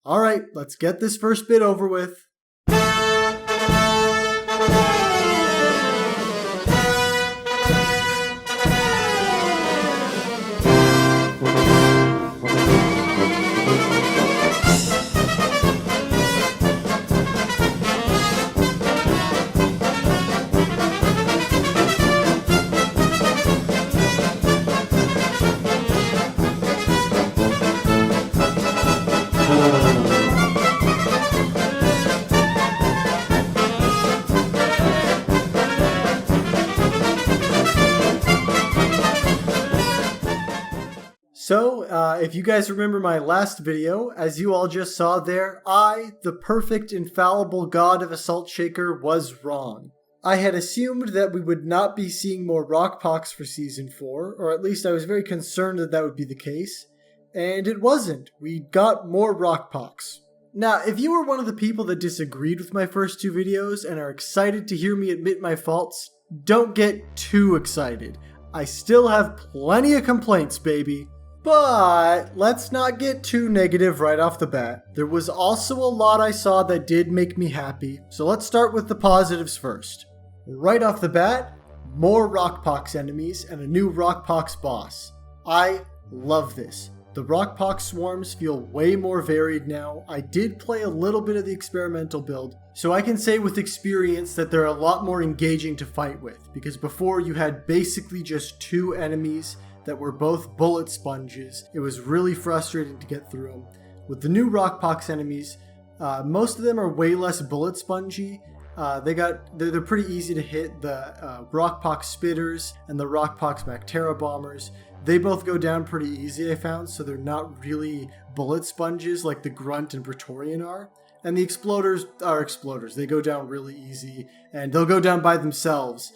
Alright, let's get this first bit over with. So, if you guys remember my last video, as you all just saw there, I, the perfect infallible god of Assault Shaker, was wrong. I had assumed that we would not be seeing more rock pox for Season 4, or at least I was very concerned that that would be the case, and it wasn't. We got more rock pox. Now, if you were one of the people that disagreed with my first two videos and are excited to hear me admit my faults, don't get too excited. I still have plenty of complaints, baby. But let's not get too negative right off the bat. There was also a lot I saw that did make me happy, so let's start with the positives first. Right off the bat, more Rockpox enemies and a new Rockpox boss. I love this. The Rockpox swarms feel way more varied now. I did play a little bit of the experimental build, so I can say with experience that they're a lot more engaging to fight with, because before you had basically just two enemies that were both bullet sponges. It was really frustrating to get through them. With the new Rockpox enemies, most of them are way less bullet spongy. They're pretty easy to hit. The Rockpox Spitters and the Rockpox Bacteria Bombers, they both go down pretty easy, I found, so they're not really bullet sponges like the Grunt and Praetorian are. And the Exploders are Exploders. They go down really easy, and they'll go down by themselves.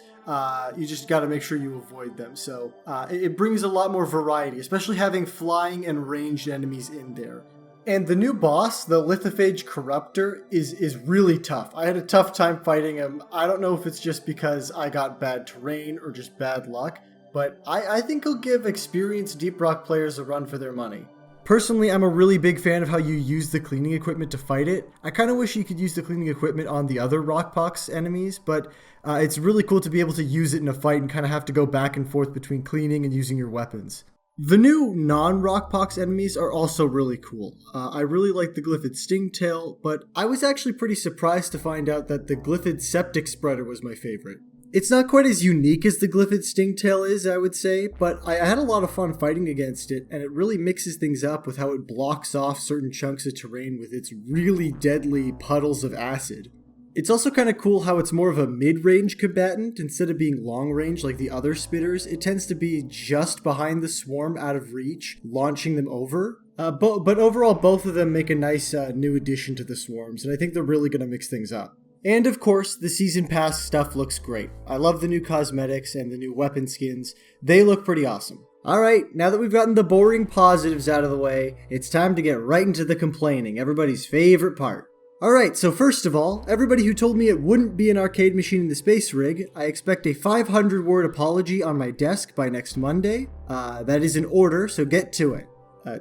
You just got to make sure you avoid them. So it brings a lot more variety, especially having flying and ranged enemies in there. And the new boss, the Lithophage Corruptor, is really tough. I had a tough time fighting him. I don't know if it's just because I got bad terrain or just bad luck, but I think he'll give experienced Deep Rock players a run for their money. Personally, I'm a really big fan of how you use the cleaning equipment to fight it. I kind of wish you could use the cleaning equipment on the other Rockpox enemies, but it's really cool to be able to use it in a fight and kind of have to go back and forth between cleaning and using your weapons. The new non-Rockpox enemies are also really cool. I really like the Glyphid Stingtail, but I was actually pretty surprised to find out that the Glyphid Septic Spreader was my favorite. It's not quite as unique as the Glyphid Stingtail is, I would say, but I had a lot of fun fighting against it, and it really mixes things up with how it blocks off certain chunks of terrain with its really deadly puddles of acid. It's also kind of cool how it's more of a mid-range combatant instead of being long-range like the other spitters. It tends to be just behind the swarm out of reach, launching them over. But overall, both of them make a nice new addition to the swarms, and I think they're really going to mix things up. And of course, the Season Pass stuff looks great. I love the new cosmetics and the new weapon skins. They look pretty awesome. Alright, now that we've gotten the boring positives out of the way, it's time to get right into the complaining, everybody's favorite part. Alright, so first of all, everybody who told me it wouldn't be an arcade machine in the space rig, I expect a 500-word apology on my desk by next Monday. That is in order, so get to it.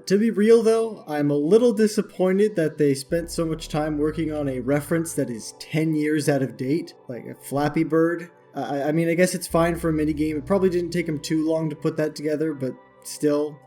To be real though, I'm a little disappointed that they spent so much time working on a reference that is 10 years out of date, like a Flappy Bird. I mean, I guess it's fine for a minigame. It probably didn't take them too long to put that together, but still,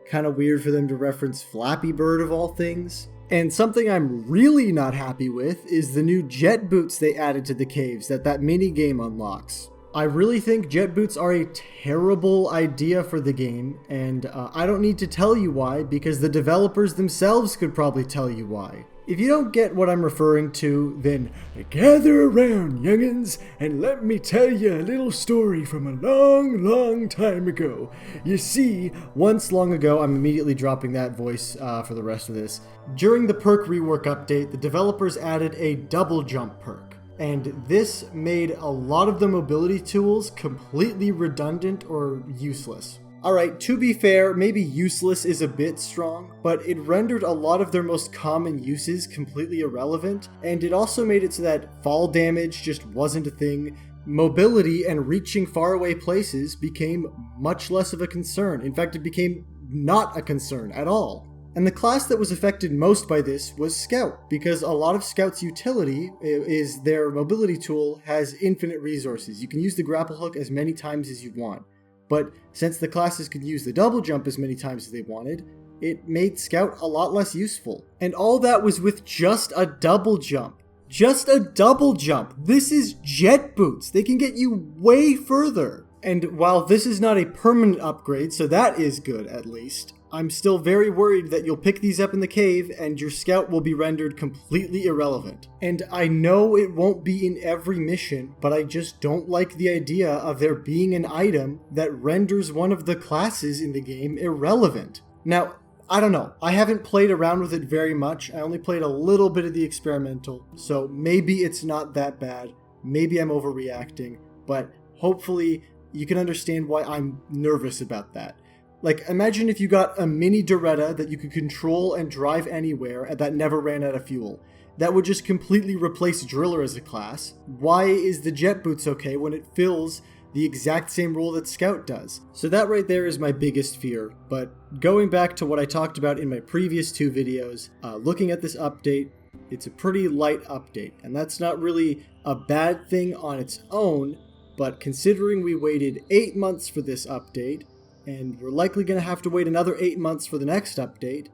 kind of weird for them to reference Flappy Bird of all things. And something I'm really not happy with is the new jet boots they added to the caves that minigame unlocks. I really think jet boots are a terrible idea for the game, and I don't need to tell you why, because the developers themselves could probably tell you why. If you don't get what I'm referring to, then gather around, youngins, and let me tell you a little story from a long, long time ago. You see, once long ago, I'm immediately dropping that voice for the rest of this. During the perk rework update, the developers added a double jump perk. And this made a lot of the mobility tools completely redundant or useless. Alright, to be fair, maybe useless is a bit strong, but it rendered a lot of their most common uses completely irrelevant, and it also made it so that fall damage just wasn't a thing. Mobility and reaching faraway places became much less of a concern. In fact, it became not a concern at all. And the class that was affected most by this was Scout, because a lot of Scout's utility is their mobility tool has infinite resources. You can use the grapple hook as many times as you want. But since the classes could use the double jump as many times as they wanted, it made Scout a lot less useful. And all that was with just a double jump. Just a double jump! This is jet boots! They can get you way further! And while this is not a permanent upgrade, so that is good at least, I'm still very worried that you'll pick these up in the cave and your Scout will be rendered completely irrelevant. And I know it won't be in every mission, but I just don't like the idea of there being an item that renders one of the classes in the game irrelevant. Now, I don't know. I haven't played around with it very much. I only played a little bit of the experimental, so maybe it's not that bad. Maybe I'm overreacting, but hopefully you can understand why I'm nervous about that. Like, imagine if you got a mini Doretta that you could control and drive anywhere and that never ran out of fuel. That would just completely replace Driller as a class. Why is the Jet Boots okay when it fills the exact same role that Scout does? So that right there is my biggest fear. But going back to what I talked about in my previous two videos, looking at this update, it's a pretty light update. And that's not really a bad thing on its own, but considering we waited 8 months for this update, and we're likely going to have to wait another 8 months for the next update,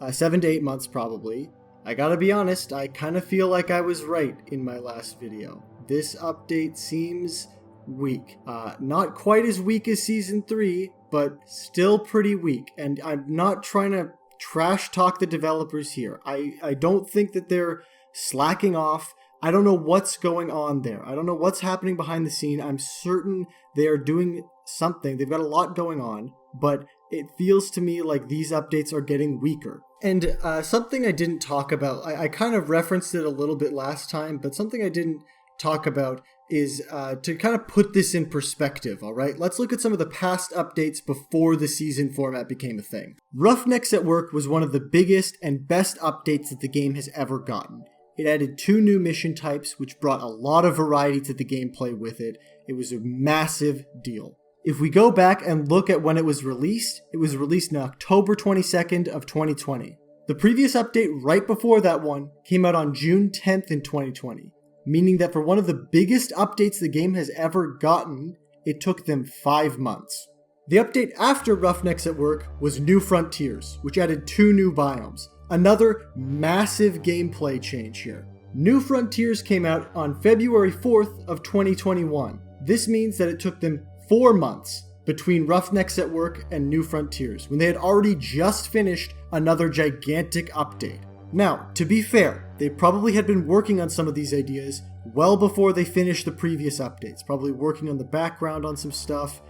7 to 8 months probably, I gotta be honest, I kind of feel like I was right in my last video. This update seems weak. Not quite as weak as Season 3, but still pretty weak. And I'm not trying to trash talk the developers here. I don't think that they're slacking off. I don't know what's going on there. I don't know what's happening behind the scene. I'm certain they are doing something. They've got a lot going on, but it feels to me like these updates are getting weaker. And something I didn't talk about, I kind of referenced it a little bit last time, but something I didn't talk about is to kind of put this in perspective, all right? Let's look at some of the past updates before the season format became a thing. Roughnecks at Work was one of the biggest and best updates that the game has ever gotten. It added 2 new mission types, which brought a lot of variety to the gameplay with it. It was a massive deal. If we go back and look at when it was released in October 22nd of 2020. The previous update right before that one came out on June 10th in 2020, meaning that for one of the biggest updates the game has ever gotten, it took them 5 months. The update after Roughnecks at Work was New Frontiers, which added 2 new biomes. Another massive gameplay change here. New Frontiers came out on February 4th of 2021. This means that it took them 4 months between Roughnecks at Work and New Frontiers, when they had already just finished another gigantic update. Now, to be fair, they probably had been working on some of these ideas well before they finished the previous updates, probably working on the background on some stuff,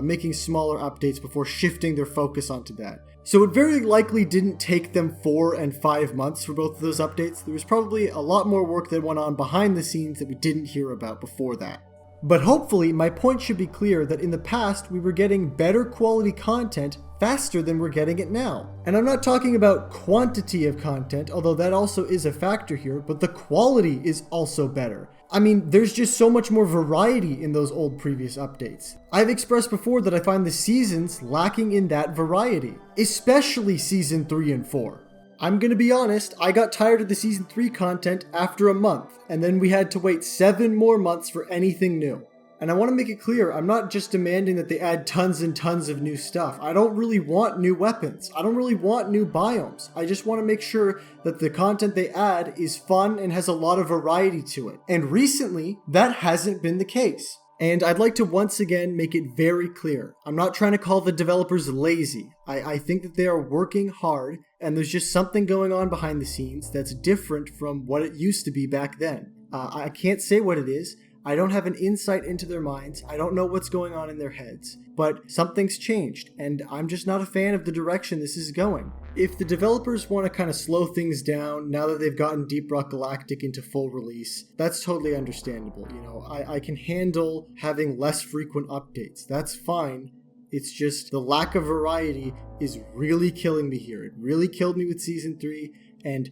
making smaller updates before shifting their focus onto that. So it very likely didn't take them 4 and 5 months for both of those updates. There was probably a lot more work that went on behind the scenes that we didn't hear about before that. But hopefully, my point should be clear that in the past, we were getting better quality content faster than we're getting it now. And I'm not talking about quantity of content, although that also is a factor here, but the quality is also better. I mean, there's just so much more variety in those old previous updates. I've expressed before that I find the seasons lacking in that variety, especially Season 3 and 4. I'm gonna be honest, I got tired of the Season 3 content after a month, and then we had to wait 7 more months for anything new. And I want to make it clear, I'm not just demanding that they add tons and tons of new stuff. I don't really want new weapons. I don't really want new biomes. I just want to make sure that the content they add is fun and has a lot of variety to it. And recently, that hasn't been the case. And I'd like to once again make it very clear. I'm not trying to call the developers lazy. I think that they are working hard, and there's just something going on behind the scenes that's different from what it used to be back then. I can't say what it is. I don't have an insight into their minds. I don't know what's going on in their heads. But something's changed, and I'm just not a fan of the direction this is going. If the developers want to kind of slow things down now that they've gotten Deep Rock Galactic into full release, that's totally understandable. You know, I can handle having less frequent updates. That's fine. It's just the lack of variety is really killing me here. It really killed me with Season 3, and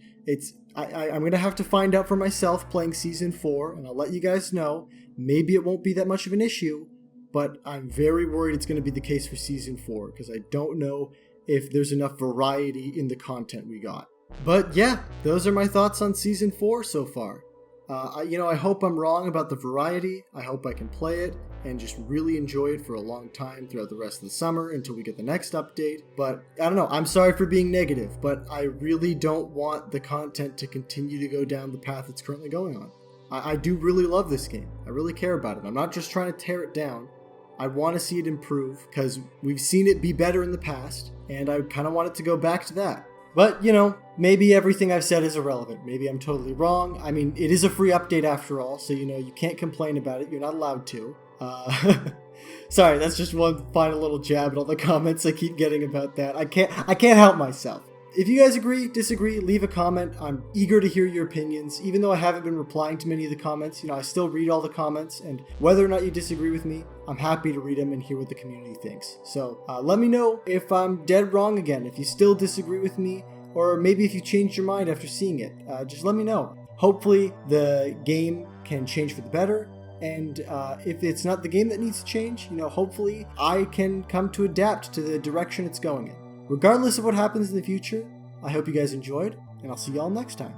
I'm going to have to find out for myself playing Season 4, and I'll let you guys know. Maybe it won't be that much of an issue, but I'm very worried it's going to be the case for Season 4, because I don't know if there's enough variety in the content we got. But yeah, those are my thoughts on Season 4 so far. I hope I'm wrong about the variety. I hope I can play it and just really enjoy it for a long time throughout the rest of the summer until we get the next update. But I don't know, I'm sorry for being negative, but I really don't want the content to continue to go down the path it's currently going on. I do really love this game. I really care about it. I'm not just trying to tear it down. I want to see it improve because we've seen it be better in the past, and I kind of want it to go back to that. But, maybe everything I've said is irrelevant. Maybe I'm totally wrong. I mean, it is a free update after all, so, you can't complain about it. You're not allowed to. Sorry, that's just one final little jab at all the comments I keep getting about that. I can't help myself. If you guys agree, disagree, leave a comment. I'm eager to hear your opinions. Even though I haven't been replying to many of the comments, I still read all the comments, and whether or not you disagree with me, I'm happy to read them and hear what the community thinks. So let me know if I'm dead wrong again, if you still disagree with me, or maybe if you changed your mind after seeing it. Just let me know. Hopefully the game can change for the better, and if it's not the game that needs to change, hopefully I can come to adapt to the direction it's going in. Regardless of what happens in the future, I hope you guys enjoyed, and I'll see y'all next time.